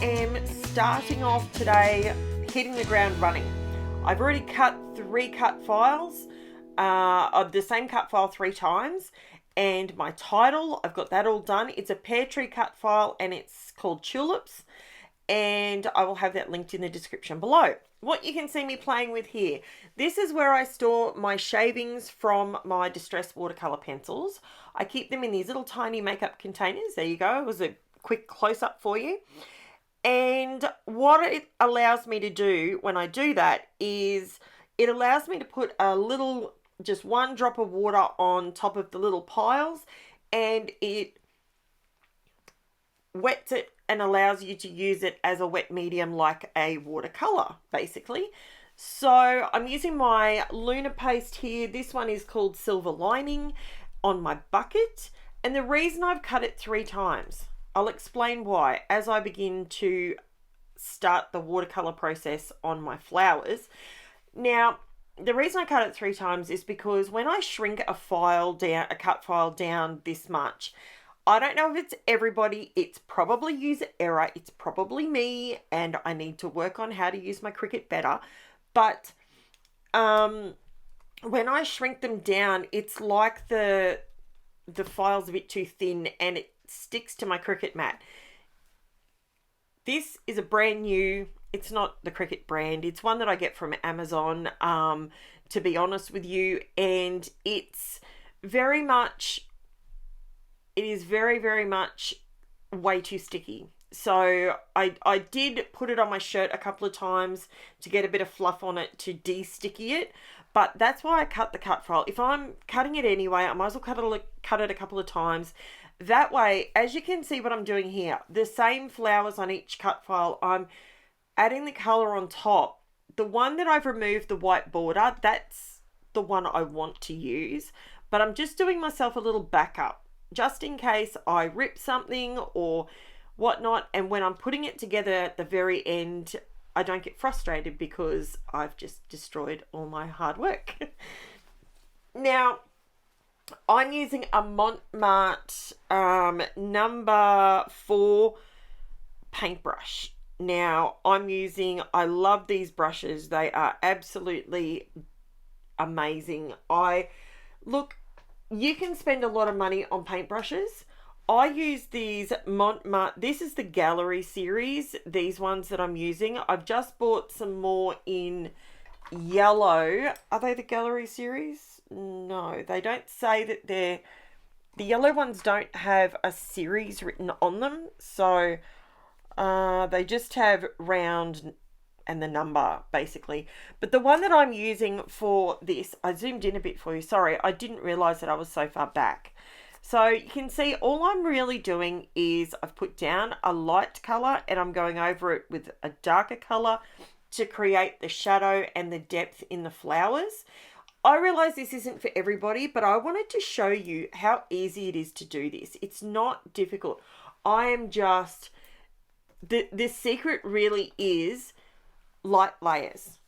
am starting off today hitting the ground running. I've already cut 3 cut files of the same cut file 3 times, and my title, I've got that all done. It's a pear tree cut file and it's called Tulips, and I will have that linked in the description below. What you can see me playing with here, this is where I store my shavings from my distressed watercolor pencils. I keep them in these little tiny makeup containers. There you go. It was a quick close-up for you. And what it allows me to do when I do that is it allows me to put a little, just 1 drop of water on top of the little piles, and it wets it and allows you to use it as a wet medium like a watercolor, basically. So I'm using my LUNAR paste here. This one is called Silver Lining on my bucket. And the reason I've cut it 3 times, I'll explain why as I begin to start the watercolor process on my flowers. Now, the reason I cut it 3 times is because when I shrink a file down, a cut file down this much, I don't know if it's everybody, it's probably user error, it's probably me, and I need to work on how to use my Cricut better. But when I shrink them down, it's like the file's a bit too thin and it sticks to my Cricut mat. This is a brand new, it's not the Cricut brand, it's one that I get from Amazon, to be honest with you, and it's very much, it is very, very much way too sticky. So I did put it on my shirt a couple of times to get a bit of fluff on it to de-sticky it, but that's why I cut the cut file. If I'm cutting it anyway, I might as well cut it a couple of times. That way, as you can see what I'm doing here, the same flowers on each cut file, I'm adding the color on top. The one that I've removed the white border, that's the one I want to use, but I'm just doing myself a little backup just in case I rip something or whatnot, and when I'm putting it together at the very end, I don't get frustrated because I've just destroyed all my hard work. Now, I'm using a Montmartre number 4 paintbrush. Now, I love these brushes. They are absolutely amazing. You can spend a lot of money on paintbrushes. I use these Montmartre, this is the Gallery series, these ones that I'm using. I've just bought some more in yellow. Are they the Gallery series? No, they don't say that they're, the yellow ones don't have a series written on them. So they just have round and the number basically. But the one that I'm using for this, I zoomed in a bit for you. Sorry, I didn't realize that I was so far back. So you can see all I'm really doing is I've put down a light color and I'm going over it with a darker color to create the shadow and the depth in the flowers. I realize this isn't for everybody, but I wanted to show you how easy it is to do this. It's not difficult. I am just, the secret really is light layers.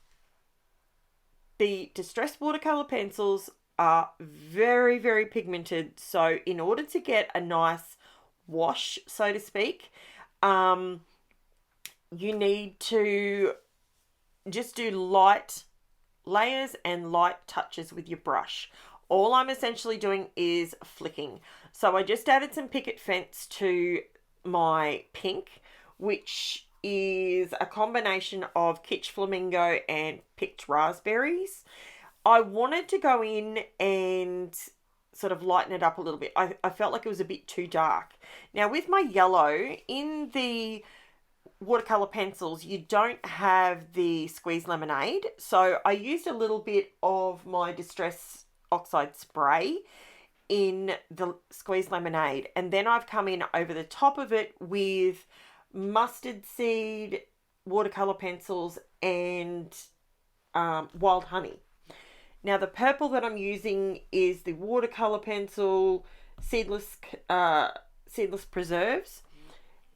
The distressed watercolor pencils are very, very pigmented. So in order to get a nice wash, so to speak, you need to just do light layers and light touches with your brush. All I'm essentially doing is flicking. So I just added some picket fence to my pink, which is a combination of KITSCH Flamingo and picked raspberries. I wanted to go in and sort of lighten it up a little bit. I felt like it was a bit too dark. Now with my yellow, in the watercolor pencils, you don't have the squeeze lemonade. So I used a little bit of my Distress Oxide spray in the squeeze lemonade. And then I've come in over the top of it with mustard seed watercolor pencils and wild honey. Now the purple that I'm using is the watercolor pencil Seedless Preserves,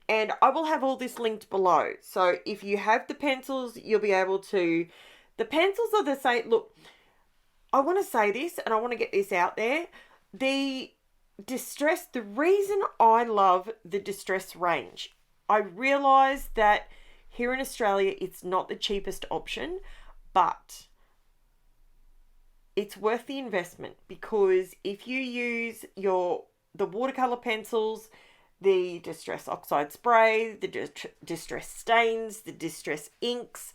and I will have all this linked below. So if you have the pencils, you'll be able to, the pencils are the same. Look, I want to say this and I want to get this out there. The reason I love the Distress range, I realise that here in Australia, it's not the cheapest option, but it's worth the investment, because if you use the watercolour pencils, the Distress Oxide Spray, the Distress Stains, the Distress Inks,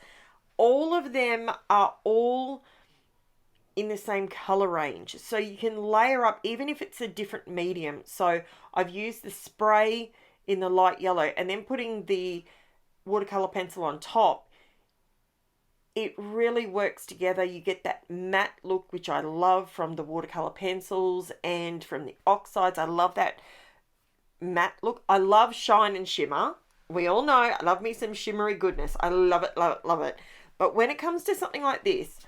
all of them are all in the same colour range. So you can layer up, even if it's a different medium. So I've used the spray in the light yellow and then putting the watercolour pencil on top. It really works together. You get that matte look, which I love from the watercolour pencils and from the oxides. I love that matte look. I love shine and shimmer. We all know I love me some shimmery goodness. I love it, love it, love it. But when it comes to something like this,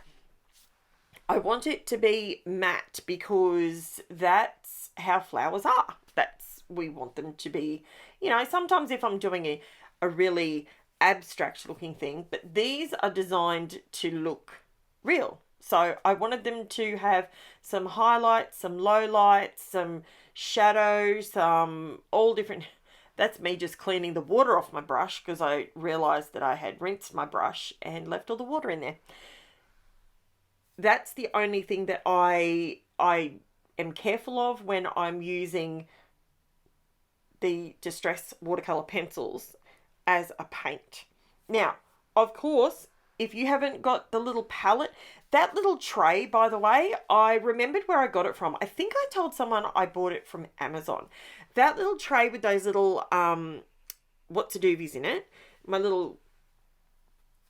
I want it to be matte, because that's how flowers are. We want them to be, you know, sometimes if I'm doing a really abstract looking thing, but these are designed to look real. So I wanted them to have some highlights, some lowlights, some shadows, all different. That's me just cleaning the water off my brush, because I realized that I had rinsed my brush and left all the water in there. That's the only thing that I am careful of when I'm using the Distress watercolor pencils as a paint. Now, of course, if you haven't got the little palette, that little tray, by the way, I remembered where I got it from. I think I told someone I bought it from Amazon. That little tray with those little what's-a-doovies in it, my little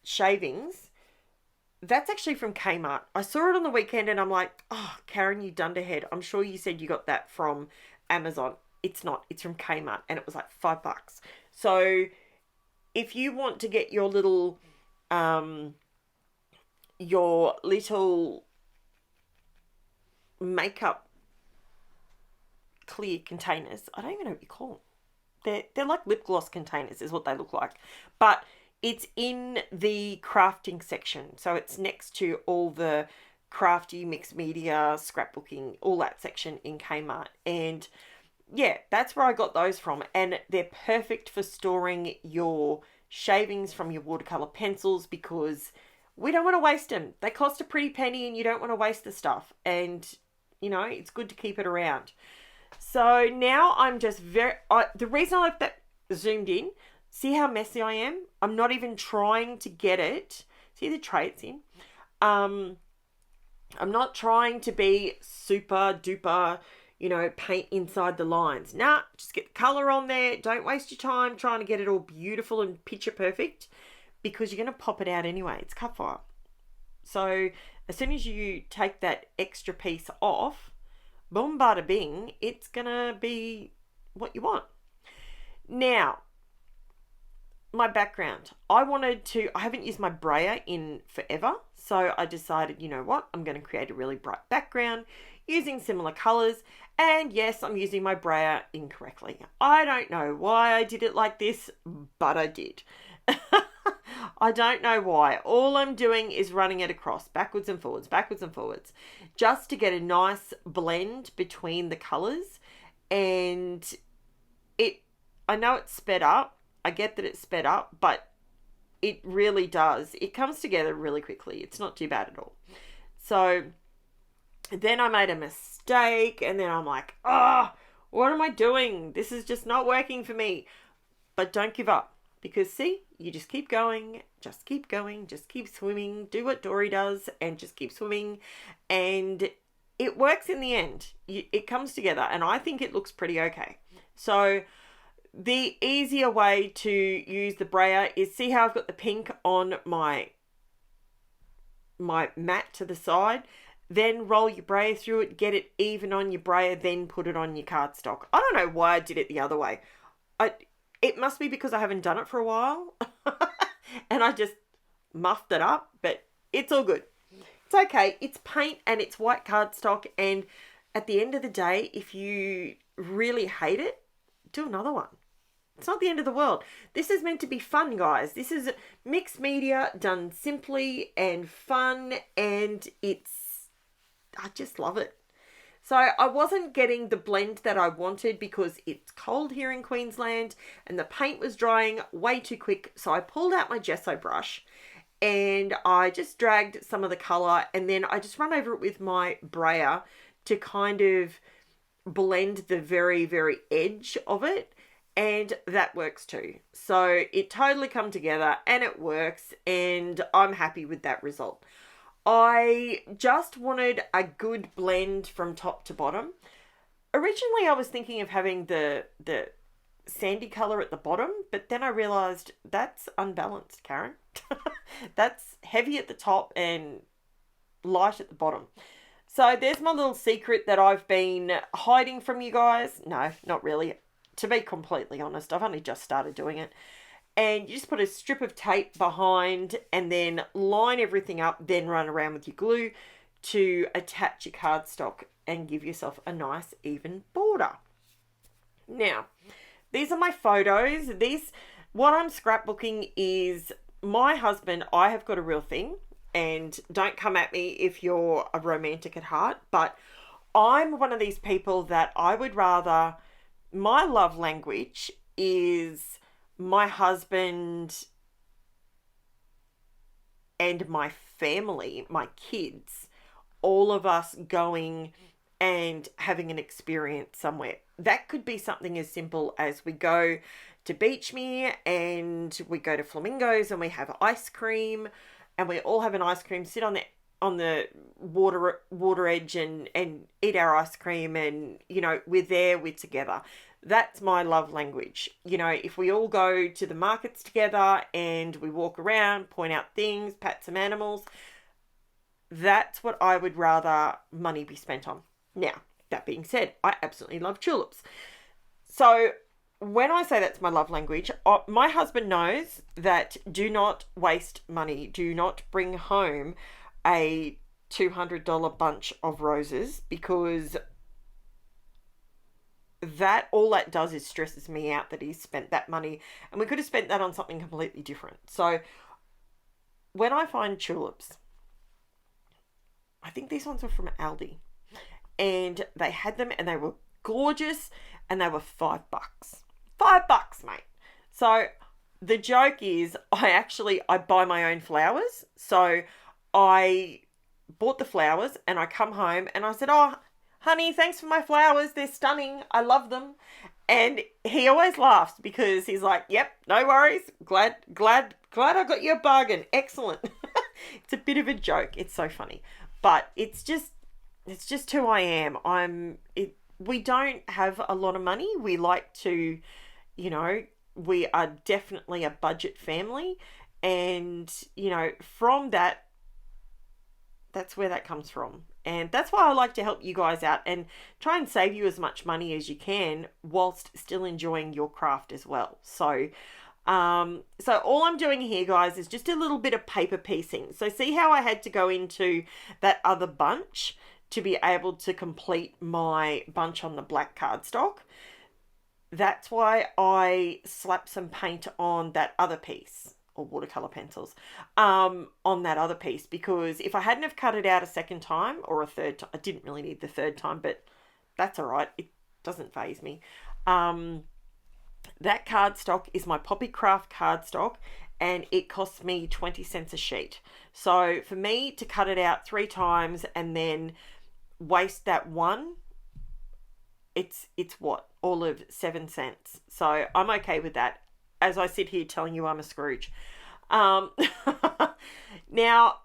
shavings, that's actually from Kmart. I saw it on the weekend and I'm like, oh, Karen, you dunderhead. I'm sure you said you got that from Amazon. It's not. It's from Kmart, and it was like $5. So if you want to get your little makeup clear containers, I don't even know what you call them. They're like lip gloss containers is what they look like. But it's in the crafting section. So it's next to all the crafty mixed media, scrapbooking, all that section in Kmart. And yeah, that's where I got those from. And they're perfect for storing your shavings from your watercolor pencils, because we don't want to waste them. They cost a pretty penny and you don't want to waste the stuff. And, you know, it's good to keep it around. So now I'm just the reason I left that zoomed in, see how messy I am? I'm not even trying to get it. See the tray it's in? I'm not trying to be super duper, you know, paint inside the lines. Nah, just get the colour on there. Don't waste your time trying to get it all beautiful and picture perfect, because you're going to pop it out anyway. It's cut file. So as soon as you take that extra piece off, boom, bada bing, it's going to be what you want. Now, my background. I haven't used my brayer in forever. So I decided, you know what? I'm going to create a really bright background using similar colours. And yes, I'm using my brayer incorrectly. I don't know why I did it like this, but I did. I don't know why. All I'm doing is running it across, backwards and forwards, just to get a nice blend between the colours. And I know it's sped up. I get that it's sped up, but it really does. It comes together really quickly. It's not too bad at all. So then I made a mistake, and then I'm like, what am I doing? This is just not working for me. But don't give up, because see, you just keep going, just keep swimming, do what Dory does and just keep swimming, and it works in the end. It comes together, and I think it looks pretty okay. So the easier way to use the brayer is, see how I've got the pink on my mat to the side, then roll your brayer through it, get it even on your brayer, then put it on your cardstock. I don't know why I did it the other way. It must be because I haven't done it for a while and I just muffed it up, but it's all good. It's okay. It's paint and it's white cardstock, and at the end of the day, if you really hate it, do another one. It's not the end of the world. This is meant to be fun, guys. This is mixed media done simply and fun, and I just love it. So I wasn't getting the blend that I wanted because it's cold here in Queensland and the paint was drying way too quick. So I pulled out my gesso brush and I just dragged some of the colour, and then I just run over it with my brayer to kind of blend the very, very edge of it. And that works too. So it totally come together and it works, and I'm happy with that result. I just wanted a good blend from top to bottom. Originally I was thinking of having the sandy colour at the bottom, but then I realised that's unbalanced, Karen. That's heavy at the top and light at the bottom. So there's my little secret that I've been hiding from you guys. No, not really. To be completely honest, I've only just started doing it. And you just put a strip of tape behind and then line everything up, then run around with your glue to attach your cardstock and give yourself a nice even border. Now, these are my photos. What I'm scrapbooking is my husband. I have got a real thing, and don't come at me if you're a romantic at heart, but I'm one of these people that I would rather, my love language is my husband and my family, my kids, all of us going and having an experience somewhere. That could be something as simple as we go to Beach Me and we go to Flamingo's and we have ice cream, and we all have an ice cream, sit on the water edge and eat our ice cream, and we're there, we're together. That's my love language. If we all go to the markets together and we walk around, point out things, pat some animals, that's what I would rather money be spent on. Now, that being said, I absolutely love tulips. So when I say that's my love language, my husband knows that do not waste money. Do not bring home a $200 bunch of roses, because all that does is stresses me out that he's spent that money, and we could have spent that on something completely different. So when I find tulips, I think these ones were from Aldi, and they had them and they were gorgeous, and they were $5. $5, mate. So the joke is I buy my own flowers. So I bought the flowers and I come home and I said, "Oh, honey, thanks for my flowers. They're stunning. I love them." And he always laughs because he's like, "Yep, no worries. Glad I got you a bargain. Excellent." It's a bit of a joke. It's so funny. But it's just who I am. We don't have a lot of money. We like to, we are definitely a budget family. And, from that's where that comes from. And that's why I like to help you guys out and try and save you as much money as you can whilst still enjoying your craft as well. So all I'm doing here, guys, is just a little bit of paper piecing. So see how I had to go into that other bunch to be able to complete my bunch on the black cardstock? That's why I slapped some paint on that other piece, or watercolor pencils, on that other piece, because if I hadn't have cut it out a second time or a third time, I didn't really need the third time, but that's all right. It doesn't faze me. That cardstock is my Poppy Craft cardstock, and it costs me 20 cents a sheet. So for me to cut it out 3 times and then waste that one, it's what, all of 7 cents. So I'm okay with that, as I sit here telling you I'm a Scrooge. Now,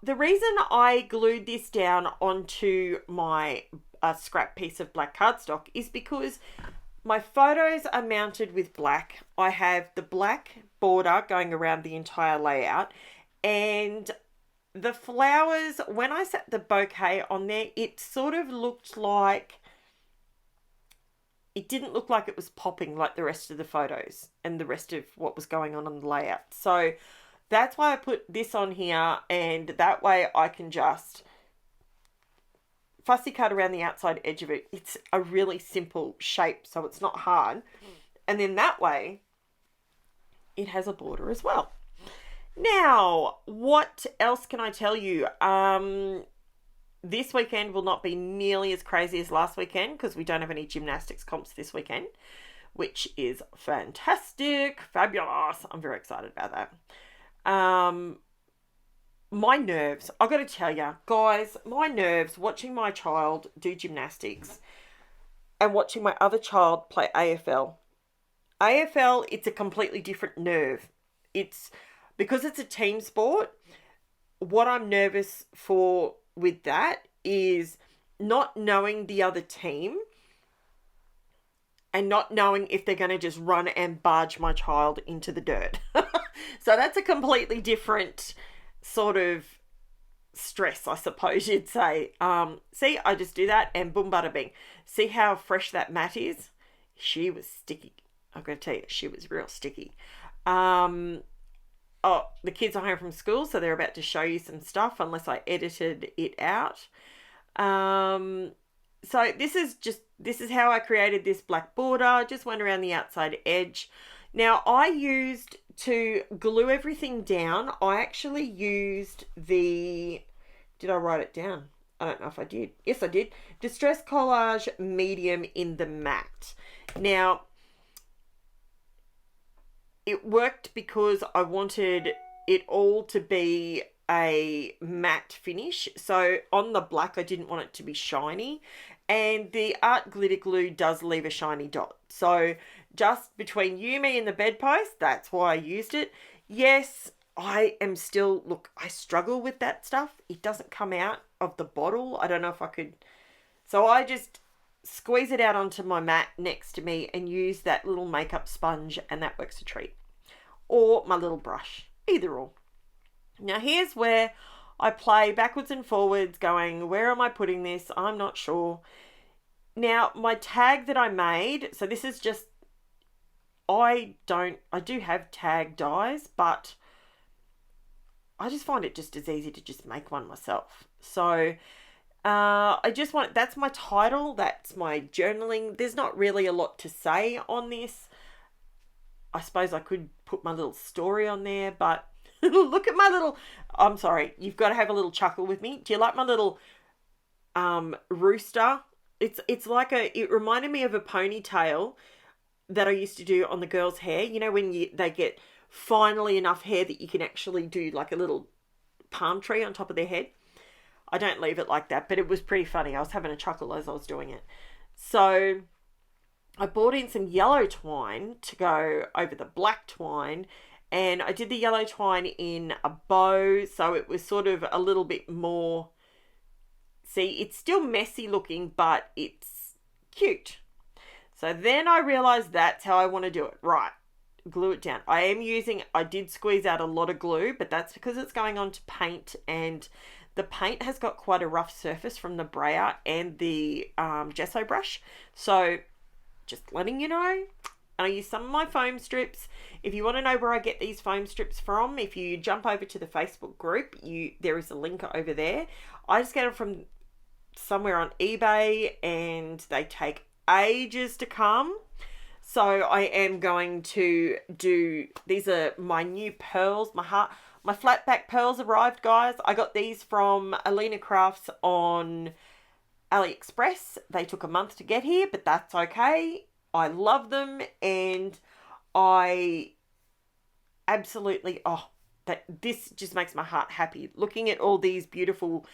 the reason I glued this down onto my scrap piece of black cardstock is because my photos are mounted with black. I have the black border going around the entire layout, and the flowers, when I set the bouquet on there, it sort of looked like, it didn't look like it was popping like the rest of the photos and the rest of what was going on the layout. So that's why I put this on here, and that way I can just fussy cut around the outside edge of it. It's a really simple shape, so it's not hard. And then that way it has a border as well. Now, what else can I tell you? this weekend will not be nearly as crazy as last weekend because we don't have any gymnastics comps this weekend, which is fantastic, fabulous. I'm very excited about that. My nerves, I've got to tell you, guys, my nerves watching my child do gymnastics and watching my other child play AFL. AFL, it's a completely different nerve. It's because it's a team sport. What I'm nervous for with that is not knowing the other team and not knowing if they're going to just run and barge my child into the dirt. So that's a completely different sort of stress, I suppose you'd say. See, I just do that and boom, bada bing. See how fresh that mat is? She was sticky. I'm going to tell you, she was real sticky. Oh, the kids are home from school, so they're about to show you some stuff unless I edited it out. So this is how I created this black border. Just went around the outside edge. Now I used to glue everything down. I actually used did I write it down? I don't know if I did. Yes, I did. Distress Collage Medium in the matte. Now, it worked because I wanted it all to be a matte finish. So on the black, I didn't want it to be shiny. And the art glitter glue does leave a shiny dot. So just between you, me, and the bedpost, that's why I used it. Yes, I am still, look, I struggle with that stuff. It doesn't come out of the bottle. I don't know if I could. So I just squeeze it out onto my mat next to me and use that little makeup sponge, and that works a treat. Or my little brush, either or. Now here's where I play backwards and forwards going, where am I putting this? I'm not sure. Now my tag that I made, so this is just, I do have tag dies, but I just find it just as easy to just make one myself. So that's my title, that's my journaling. There's not really a lot to say on this. I suppose I could put my little story on there, but look at my little, I'm sorry, you've got to have a little chuckle with me. Do you like my little rooster? It's like it reminded me of a ponytail that I used to do on the girls' hair. You know, when they get finally enough hair that you can actually do like a little palm tree on top of their head. I don't leave it like that, but it was pretty funny. I was having a chuckle as I was doing it. So I bought in some yellow twine to go over the black twine, and I did the yellow twine in a bow, so it was sort of a little bit more, see, it's still messy looking, but it's cute. So then I realized that's how I want to do it. Right, glue it down. I did squeeze out a lot of glue, but that's because it's going on to paint, and the paint has got quite a rough surface from the brayer and the gesso brush. So just letting you know. And I use some of my foam strips. If you want to know where I get these foam strips from, if you jump over to the Facebook group, there is a link over there. I just get them from somewhere on eBay, and they take ages to come. So I am going to do, these are my new pearls, my flat back pearls arrived, guys. I got these from Alina Crafts on AliExpress. They took a month to get here, but that's okay. I love them, and I absolutely, this just makes my heart happy. Looking at all these beautiful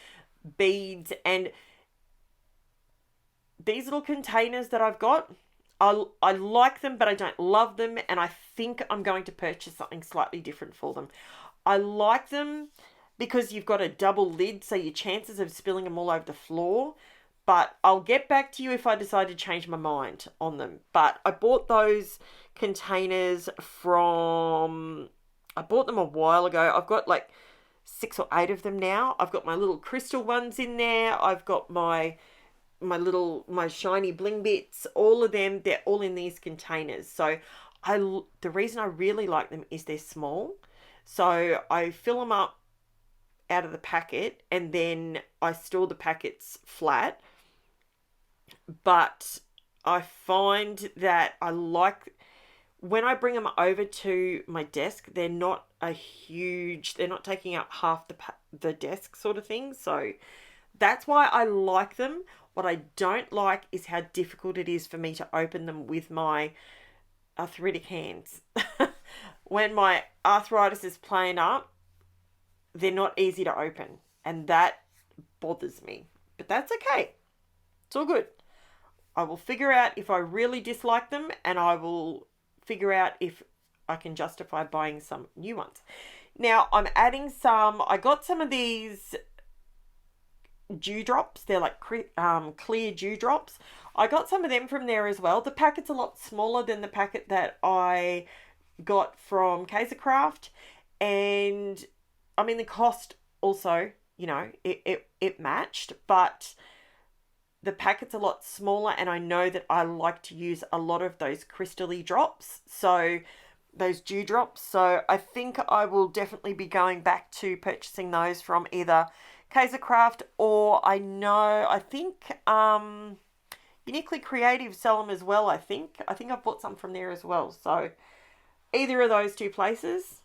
beads and these little containers that I've got, I like them, but I don't love them, and I think I'm going to purchase something slightly different for them. I like them because you've got a double lid, so your chances of spilling them all over the floor. But I'll get back to you if I decide to change my mind on them. But I bought those containers I bought them a while ago. I've got like 6 or 8 of them now. I've got my little crystal ones in there. I've got my shiny bling bits. All of them, they're all in these containers. So the reason I really like them is they're small. So I fill them up out of the packet, and then I store the packets flat. But I find that I like, when I bring them over to my desk, they're not taking up half the desk sort of thing. So That's why I like them. What I don't like is how difficult it is for me to open them with my arthritic hands. When my arthritis is playing up, they're not easy to open, and that bothers me. But that's okay. It's all good. I will figure out if I really dislike them, and I will figure out if I can justify buying some new ones. Now, I'm adding some, I got some of these dewdrops. They're like clear dewdrops. I got some of them from there as well. The packet's a lot smaller than the packet that I got from KITSCH, and I mean the cost also, you know, it matched, but the packet's a lot smaller, and I know that I like to use a lot of those crystally drops, so those dewdrops. So I think I will definitely be going back to purchasing those from either KITSCH, or I think Uniquely Creative sell them as well. I think I've bought some from there as well. So either of those two places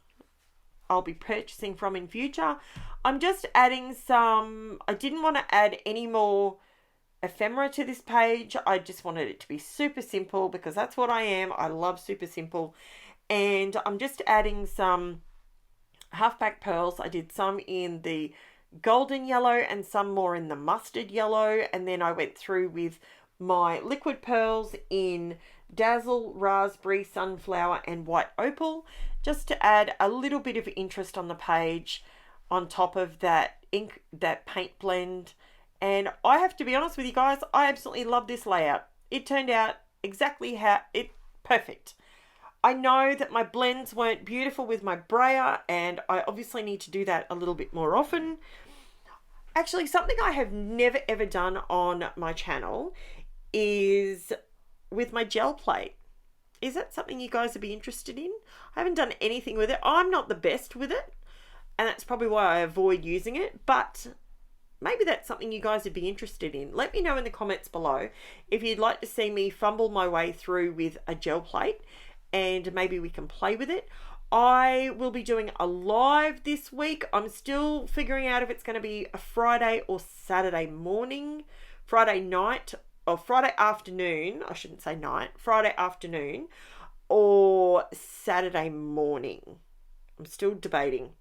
I'll be purchasing from in future. I'm just adding some, I didn't want to add any more ephemera to this page. I just wanted it to be super simple because that's what I am. I love super simple. And I'm just adding some half-back pearls. I did some in the golden yellow and some more in the mustard yellow. And then I went through with my liquid pearls in Dazzle, Raspberry, Sunflower and White Opal, just to add a little bit of interest on the page on top of that ink, that paint blend. And I have to be honest with you guys, I absolutely love this layout. It turned out exactly perfect. I know that my blends weren't beautiful with my brayer, and I obviously need to do that a little bit more often. Actually, something I have never ever done on my channel is with my gel plate. Is that something you guys would be interested in? I haven't done anything with it. I'm not the best with it, and that's probably why I avoid using it, but maybe that's something you guys would be interested in. Let me know in the comments below if you'd like to see me fumble my way through with a gel plate, and maybe we can play with it. I will be doing a live this week. I'm still figuring out if it's going to be a Friday or Saturday morning, Friday night, or Friday afternoon, I shouldn't say night, Friday afternoon, or Saturday morning. I'm still debating.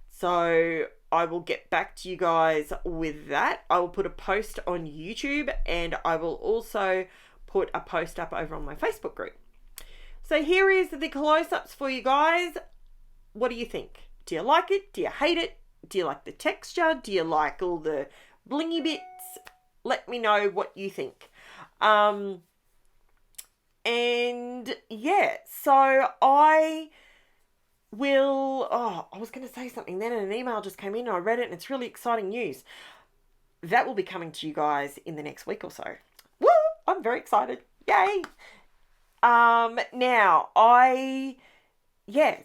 So I will get back to you guys with that. I will put a post on YouTube, and I will also put a post up over on my Facebook group. So here is the close-ups for you guys. What do you think? Do you like it? Do you hate it? Do you like the texture? Do you like all the blingy bits? Let me know what you think. And yeah, so I will, I was going to say something then, and an email just came in and I read it, and it's really exciting news. That will be coming to you guys in the next week or so. Woo! I'm very excited. Yay! Now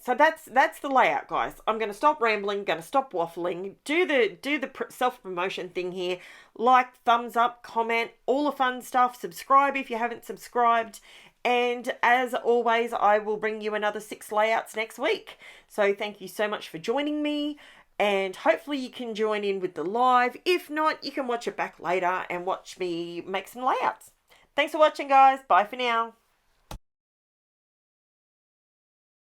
so that's the layout, guys. I'm going to stop rambling, going to stop waffling, do the self-promotion thing here. Like, thumbs up, comment, all the fun stuff. Subscribe if you haven't subscribed. And as always, I will bring you another 6 layouts next week. So thank you so much for joining me, and hopefully you can join in with the live. If not, you can watch it back later and watch me make some layouts. Thanks for watching, guys. Bye for now.